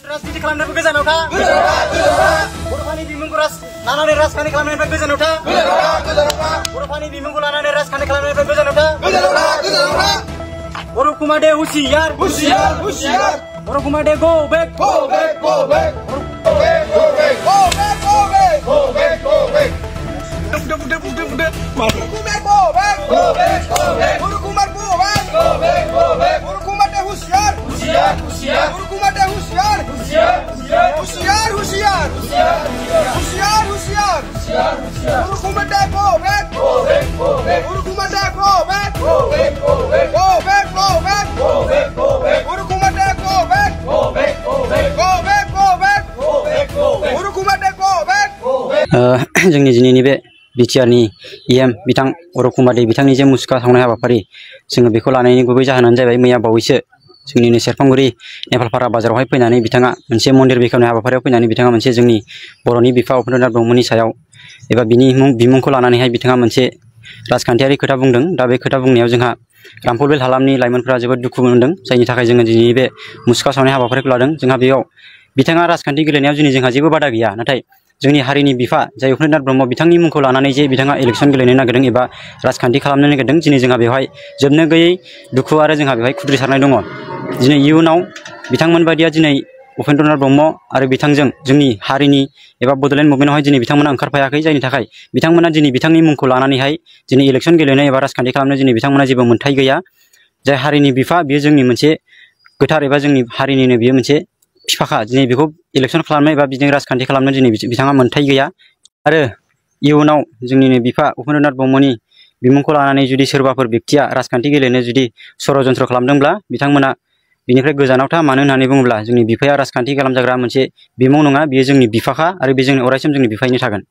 राजनीति खालामनायनिफ्राय गोजानाव था बर'फोरनि बिमुंखौ लानानै राजखान्थि खालामनायनिफ्राय गोजानाव था बर'फोरनि बिमुंखौ लानानै राजखान्थि खालामनायनिफ्राय गोजानाव था बर' कुमारदे हुसियार बर' कुमारदे गो बेक जोंनि दिनैनि बे बिटिआरनि EM बिथां अरुप कुमार दे बिथांनि जे मुसुखा सावनाय हाबाफारि जोङो बेखौ लानायनि गुबै जाहोनानो जाबाय मैया बावैसो जोंनिनो सेरफांगुरि नेपालपारा बाजारावहाय फैनानै बिथाङा मोनसे मन्दिर बेखेवनाय हाबाफारियाव फैनानै बिथाङा मोनसे जोंनि बर'नि बिफा उपेन्द्रनाथ ब्रह्मनि सायाव एबा बिनि बिमुंखौ लानानैहाय बिथाङा मोनसे राजखान्थियारि खोथा बुंदों। दा बे खोथा बुंनायाव जोंहा रामफलबेल हालामनि लाइमोनफोरा जोबोद दुखु मोनदों, जायनि थाखाय जोङो दिनै बे मुसुखा सावनाय हाबाफारिखौ लादों। जोंहा बेयाव बिथाङा राजखान्थि गेलेनायाव जोंहा जेबो बादा गैया, नाथाय जोंनि हारिनि बिफा जाय उपेन्द्रनाथ ब्रह्म बिथांनि मुंखौ लानानै जे बिथाङा इलेक्सन गेलेनो नागिरदों एबा राजखान्थि खालामनो नागिरदों, दिनै जोंहा बेवहाय जोबनो गैयै दुखु आरो जोंहा बेवहाय खुद्रिसारनाय दङ। दिनै इयुनाव बिथांमोन बायदिया दिनै उपेन्द्रनाथ ब्रह्म आरो बिथांजों जोंनि हारिनि एबा बड'लेण्ड मुभमेन्टआवहाय दिनै बिथांमोना ओंखारफायाखै, जायनि थाखाय बिथांमोना दिनै बिथांनि मुंखौ लानानैहाय दिनै इलेक्सन गेलेनो एबा राजखान्थि खालामनो दिनै बिथांमोना जेबो मोन्थाय गैया। जाय हारिनि बिफा बियो जोंनि मोनसे गोथार एबा जोंनि हारिनिनो बियो मोनसे बिफाखा, दिनै बेखौ इलेक्सन खालामनो एबा बिदिनो राजखान्थि खालामनो दिनै बिथाङा मोन्थाय गैया। आरो इयुनाव जोंनिनो बिफा उपेन्द्रनाथ ब्रह्मनि बिमुंखौ लानानै जुदि सोरबाफोर बेक्तिया राजखान्थि गेलेनो जुदि षड़यन्त्र खालामदोंब्ला बिथांमोना बिनिफ्राय गोजानाव था। मानो होननानै बुङोब्ला जोंनि बिफाया राजखान्थि खालामजाग्रा मोनसे बिमुं नङा, बियो जोंनि बिफाखा आरो बे जोंनि अरायसम जोंनि बिफायैनो थागोन।